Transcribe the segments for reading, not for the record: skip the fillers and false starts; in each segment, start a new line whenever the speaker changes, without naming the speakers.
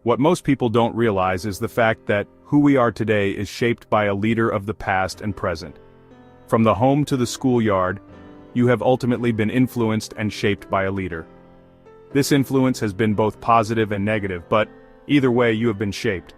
What most people don't realize is the fact that who we are today is shaped by a leader of the past and present. From the home to the schoolyard, you have ultimately been influenced and shaped by a leader. This influence has been both positive and negative, but either way you have been shaped.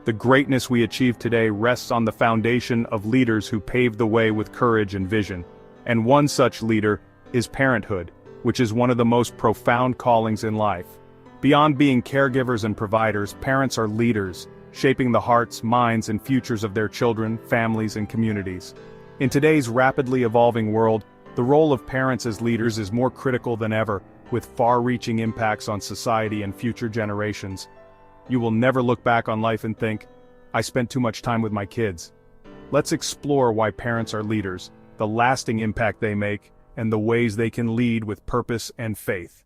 The greatness we achieve today rests on the foundation of leaders who paved the way with courage and vision. And one such leader is parenthood, which is one of the most profound callings in life. Beyond being caregivers and providers, parents are leaders, shaping the hearts, minds, and futures of their children, families, and communities. In today's rapidly evolving world, the role of parents as leaders is more critical than ever, with far-reaching impacts on society and future generations. You will never look back on life and think, "I spent too much time with my kids." Let's explore why parents are leaders, the lasting impact they make, and the ways they can lead with purpose and faith.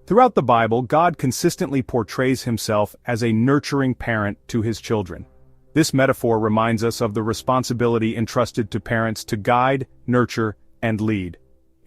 Throughout the Bible, God consistently portrays himself as a nurturing parent to his children. This metaphor reminds us of the responsibility entrusted to parents to guide, nurture, and lead.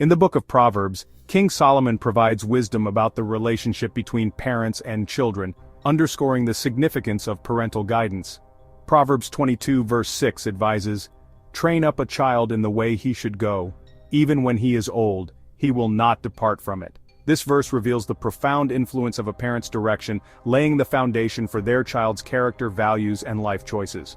In the book of Proverbs, King Solomon provides wisdom about the relationship between parents and children, underscoring the significance of parental guidance. Proverbs 22 verse 6 advises, "Train up a child in the way he should go. Even when he is old, he will not depart from it." This verse reveals the profound influence of a parent's direction, laying the foundation for their child's character, values, and life choices.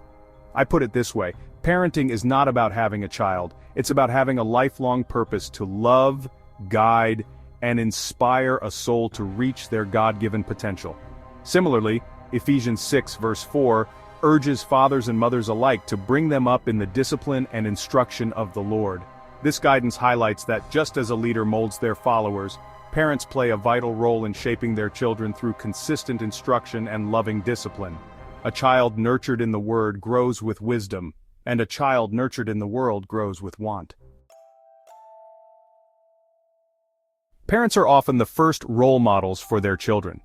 I put it this way, parenting is not about having a child, it's about having a lifelong purpose to love, guide, and inspire a soul to reach their God-given potential. Similarly, Ephesians 6 verse 4 urges fathers and mothers alike to bring them up in the discipline and instruction of the Lord. This guidance highlights that just as a leader molds their followers, parents play a vital role in shaping their children through consistent instruction and loving discipline. A child nurtured in the Word grows with wisdom, and a child nurtured in the world grows with want. Parents are often the first role models for their children.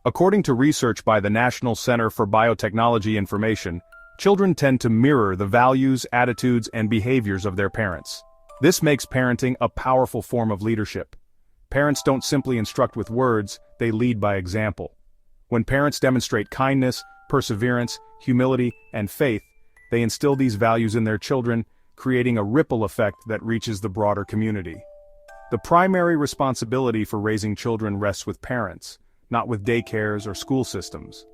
According to research by the National Center for Biotechnology Information, children tend to mirror the values, attitudes, and behaviors of their parents. This makes parenting a powerful form of leadership. Parents don't simply instruct with words, they lead by example. When parents demonstrate kindness, perseverance, humility, and faith, they instill these values in their children, creating a ripple effect that reaches the broader community. The primary responsibility for raising children rests with parents, not with daycares or school systems.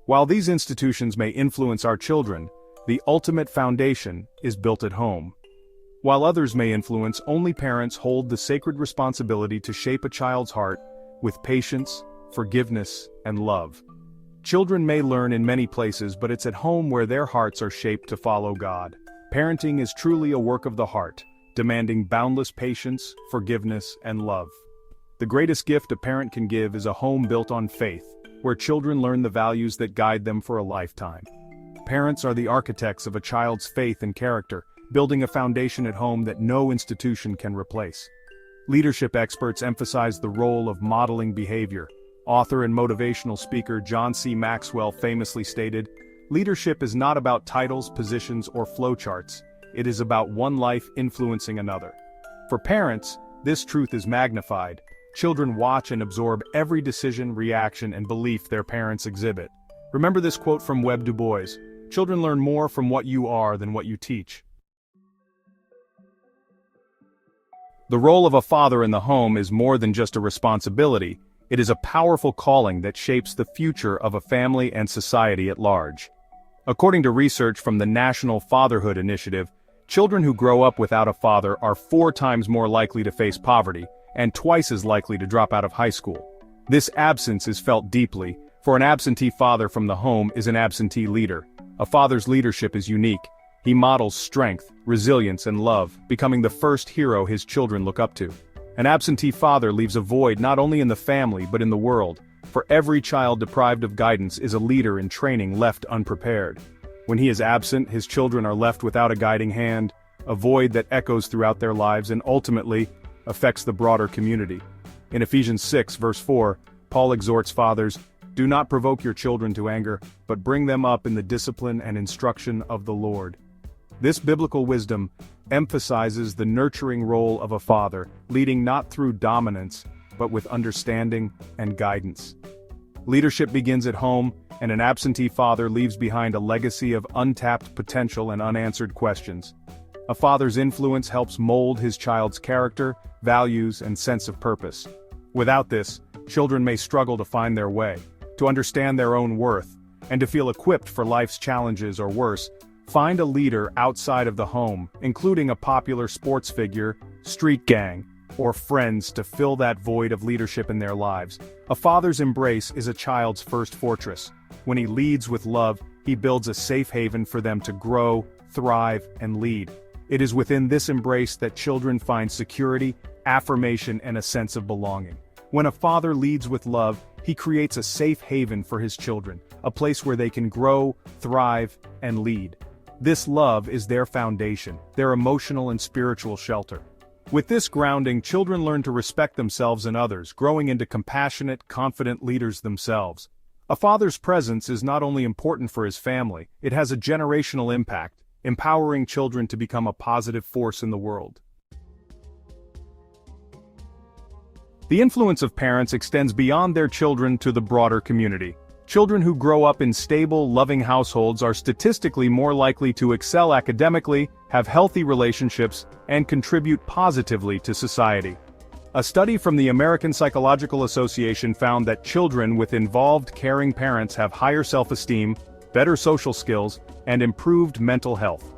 While these institutions may influence our children, the ultimate foundation is built at home. While others may influence, only parents hold the sacred responsibility to shape a child's heart with patience, forgiveness, and love. Children may learn in many places, but it's at home where their hearts are shaped to follow God. Parenting is truly a work of the heart, demanding boundless patience, forgiveness, and love. The greatest gift a parent can give is a home built on faith, where children learn the values that guide them for a lifetime. Parents are the architects of a child's faith and character, building a foundation at home that no institution can replace. Leadership experts emphasize the role of modeling behavior. Author and motivational speaker John C. Maxwell famously stated, "Leadership is not about titles, positions, or flowcharts. It is about one life influencing another." For parents, this truth is magnified. Children watch and absorb every decision, reaction, and belief their parents exhibit. Remember this quote from Webb Du Bois, "Children learn more from what you are than what you teach." The role of a father in the home is more than just a responsibility, it is a powerful calling that shapes the future of a family and society at large. According to research from the National Fatherhood Initiative, children who grow up without a father are 4 times more likely to face poverty, and twice as likely to drop out of high school. This absence is felt deeply, for an absentee father from the home is an absentee leader. A father's leadership is unique. He models strength, resilience, and love, becoming the first hero his children look up to. An absentee father leaves a void not only in the family but in the world, for every child deprived of guidance is a leader in training left unprepared. When he is absent, his children are left without a guiding hand, a void that echoes throughout their lives and ultimately affects the broader community. In Ephesians 6 verse 4, Paul exhorts fathers, "Do not provoke your children to anger, but bring them up in the discipline and instruction of the Lord." This biblical wisdom emphasizes the nurturing role of a father, leading not through dominance, but with understanding and guidance. Leadership begins at home, and an absentee father leaves behind a legacy of untapped potential and unanswered questions. A father's influence helps mold his child's character, values, and sense of purpose. Without this, children may struggle to find their way, to understand their own worth, and to feel equipped for life's challenges, or worse, find a leader outside of the home, including a popular sports figure, street gang, or friends to fill that void of leadership in their lives. A father's embrace is a child's first fortress. When he leads with love, he builds a safe haven for them to grow, thrive, and lead. It is within this embrace that children find security, affirmation, and a sense of belonging. When a father leads with love, he creates a safe haven for his children, a place where they can grow, thrive, and lead. This love is their foundation, their emotional and spiritual shelter. With this grounding, children learn to respect themselves and others, growing into compassionate, confident leaders themselves. A father's presence is not only important for his family, it has a generational impact, empowering children to become a positive force in the world. The influence of parents extends beyond their children to the broader community. Children who grow up in stable, loving households are statistically more likely to excel academically, have healthy relationships, and contribute positively to society. A study from the American Psychological Association found that children with involved, caring parents have higher self-esteem, better social skills, and improved mental health.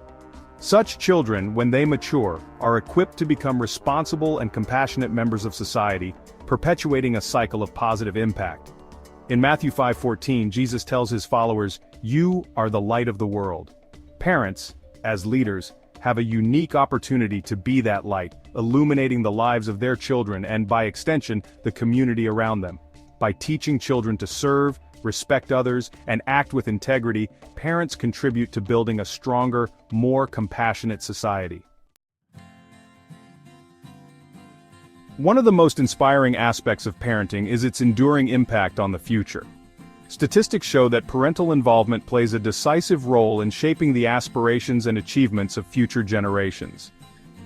Such children, when they mature, are equipped to become responsible and compassionate members of society, perpetuating a cycle of positive impact. In Matthew 5:14, Jesus tells his followers, "You are the light of the world." Parents, as leaders, have a unique opportunity to be that light, illuminating the lives of their children and, by extension, the community around them. By teaching children to serve, respect others, and act with integrity, parents contribute to building a stronger, more compassionate society. One of the most inspiring aspects of parenting is its enduring impact on the future. Statistics show that parental involvement plays a decisive role in shaping the aspirations and achievements of future generations.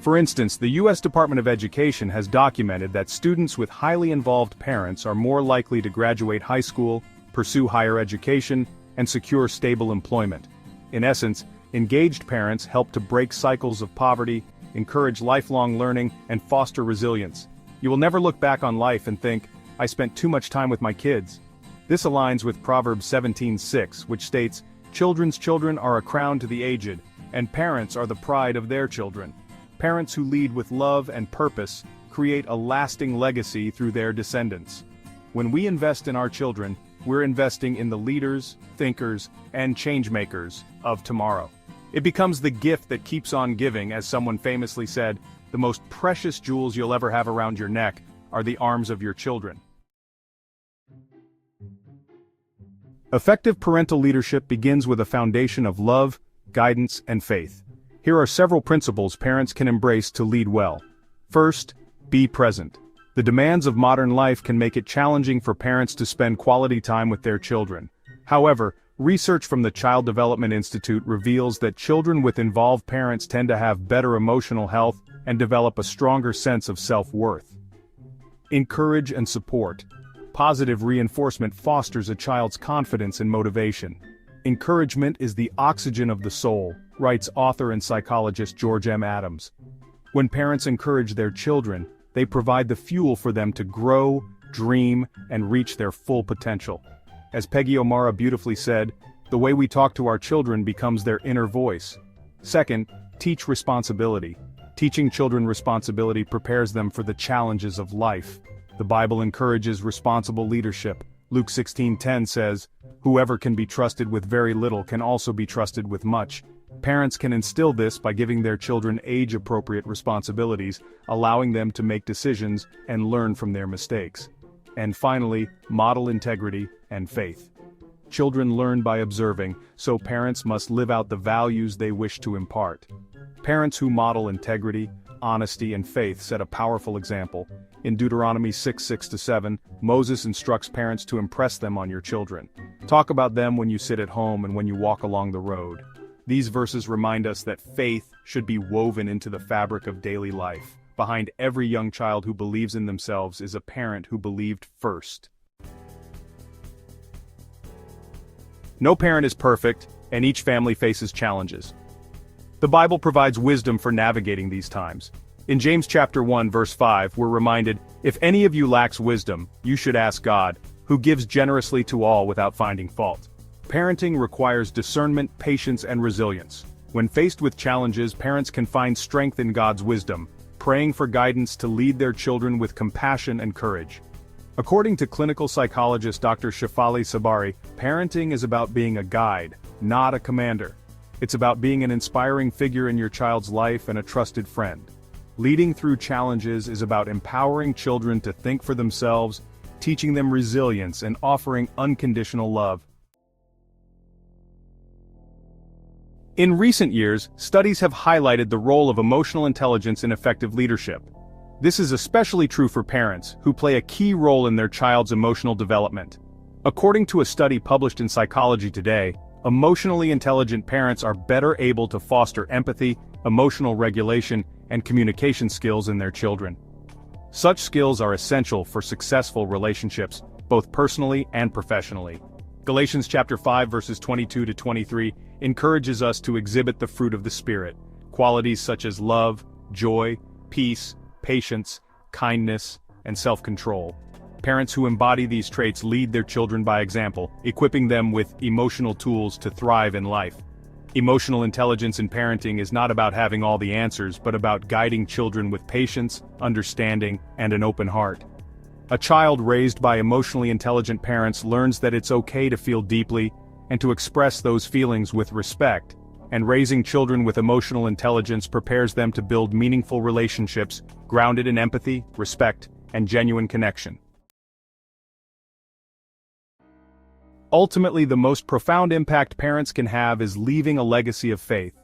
For instance, the U.S. Department of Education has documented that students with highly involved parents are more likely to graduate high school, pursue higher education, and secure stable employment. In essence, engaged parents help to break cycles of poverty, encourage lifelong learning, and foster resilience. You will never look back on life and think, "I spent too much time with my kids." This aligns with Proverbs 17:6, which states, "Children's children are a crown to the aged, and parents are the pride of their children." Parents who lead with love and purpose create a lasting legacy through their descendants. When we invest in our children, we're investing in the leaders, thinkers, and changemakers of tomorrow. It becomes the gift that keeps on giving, as someone famously said, "The most precious jewels you'll ever have around your neck are the arms of your children." Effective parental leadership begins with a foundation of love, guidance, and faith. Here are several principles parents can embrace to lead well. First, be present. The demands of modern life can make it challenging for parents to spend quality time with their children. However, research from the Child Development Institute reveals that children with involved parents tend to have better emotional health and develop a stronger sense of self-worth. Encourage and support. Positive reinforcement fosters a child's confidence and motivation. Encouragement is the oxygen of the soul, writes author and psychologist George M. Adams. When parents encourage their children, they provide the fuel for them to grow, dream, and reach their full potential. As Peggy O'Mara beautifully said, the way we talk to our children becomes their inner voice. Second, teach responsibility. Teaching children responsibility prepares them for the challenges of life. The Bible encourages responsible leadership. Luke 16:10 says, "Whoever can be trusted with very little can also be trusted with much." Parents can instill this by giving their children age-appropriate responsibilities, allowing them to make decisions and learn from their mistakes. And finally, model integrity and faith. Children learn by observing, so parents must live out the values they wish to impart. Parents who model integrity, honesty, and faith set a powerful example. In Deuteronomy 6:6-7, Moses instructs parents to impress them on your children. Talk about them when you sit at home and when you walk along the road. These verses remind us that faith should be woven into the fabric of daily life. behind every young child who believes in themselves is a parent who believed first. No parent is perfect, and each family faces challenges. The Bible provides wisdom for navigating these times. In James chapter 1 verse 5, we're reminded, "If any of you lacks wisdom, you should ask God, who gives generously to all without finding fault." Parenting requires discernment, patience, and resilience. When faced with challenges, parents can find strength in God's wisdom, praying for guidance to lead their children with compassion and courage. According to clinical psychologist Dr. Shefali Sabari, parenting is about being a guide, not a commander. It's about being an inspiring figure in your child's life and a trusted friend. Leading through challenges is about empowering children to think for themselves, teaching them resilience, and offering unconditional love. In recent years, studies have highlighted the role of emotional intelligence in effective leadership. This is especially true for parents, who play a key role in their child's emotional development. According to a study published in Psychology Today, emotionally intelligent parents are better able to foster empathy, emotional regulation, and communication skills in their children. Such skills are essential for successful relationships, both personally and professionally. Galatians chapter 5 verses 22 to 23 encourages us to exhibit the fruit of the Spirit, qualities such as love, joy, peace, patience, kindness, and self-control. Parents who embody these traits lead their children by example, equipping them with emotional tools to thrive in life. Emotional intelligence in parenting is not about having all the answers, but about guiding children with patience, understanding, and an open heart. A child raised by emotionally intelligent parents learns that it's okay to feel deeply, and to express those feelings with respect, and raising children with emotional intelligence prepares them to build meaningful relationships, grounded in empathy, respect, and genuine connection. Ultimately, the most profound impact parents can have is leaving a legacy of faith.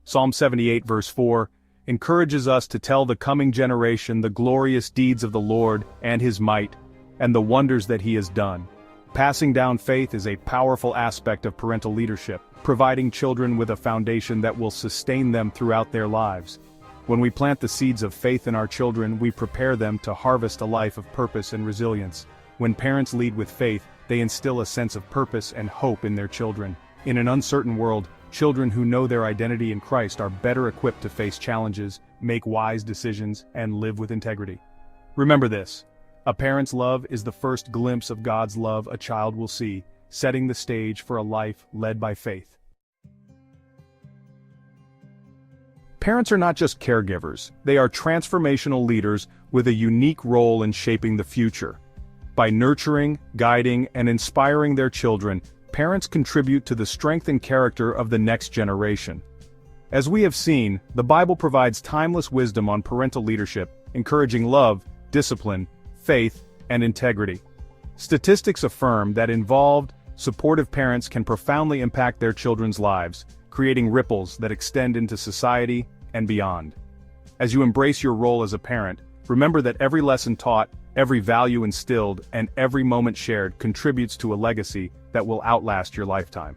Psalm 78 verse 4 encourages us to tell the coming generation the glorious deeds of the Lord and His might, and the wonders that He has done. Passing down faith is a powerful aspect of parental leadership, providing children with a foundation that will sustain them throughout their lives. When we plant the seeds of faith in our children, we prepare them to harvest a life of purpose and resilience. When parents lead with faith, they instill a sense of purpose and hope in their children. In an uncertain world, children who know their identity in Christ are better equipped to face challenges, make wise decisions, and live with integrity. Remember this: a parent's love is the first glimpse of God's love a child will see, setting the stage for a life led by faith. Parents are not just caregivers, they are transformational leaders with a unique role in shaping the future. By nurturing, guiding, and inspiring their children, parents contribute to the strength and character of the next generation. As we have seen, the Bible provides timeless wisdom on parental leadership, encouraging love, discipline, faith, and integrity. Statistics affirm that involved, supportive parents can profoundly impact their children's lives, creating ripples that extend into society and beyond. As you embrace your role as a parent, remember that every lesson taught, every value instilled, and every moment shared contributes to a legacy that will outlast your lifetime.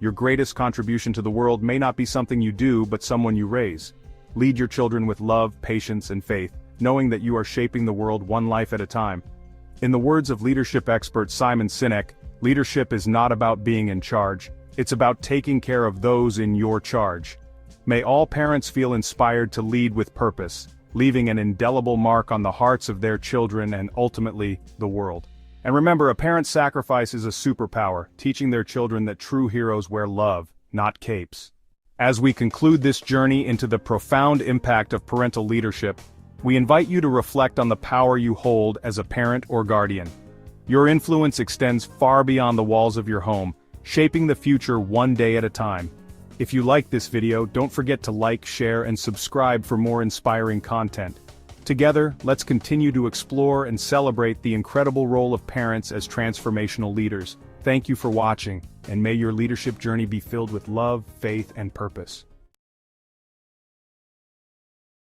Your greatest contribution to the world may not be something you do, but someone you raise. Lead your children with love, patience, and faith, knowing that you are shaping the world one life at a time. In the words of leadership expert Simon Sinek, leadership is not about being in charge, it's about taking care of those in your charge. May all parents feel inspired to lead with purpose, leaving an indelible mark on the hearts of their children and ultimately, the world. And remember, a parent's sacrifice is a superpower, teaching their children that true heroes wear love, not capes. As we conclude this journey into the profound impact of parental leadership, we invite you to reflect on the power you hold as a parent or guardian. Your influence extends far beyond the walls of your home, shaping the future one day at a time. If you like this video, don't forget to like, share, and subscribe for more inspiring content. Together, let's continue to explore and celebrate the incredible role of parents as transformational leaders. Thank you for watching, and may your leadership journey be filled with love, faith, and purpose.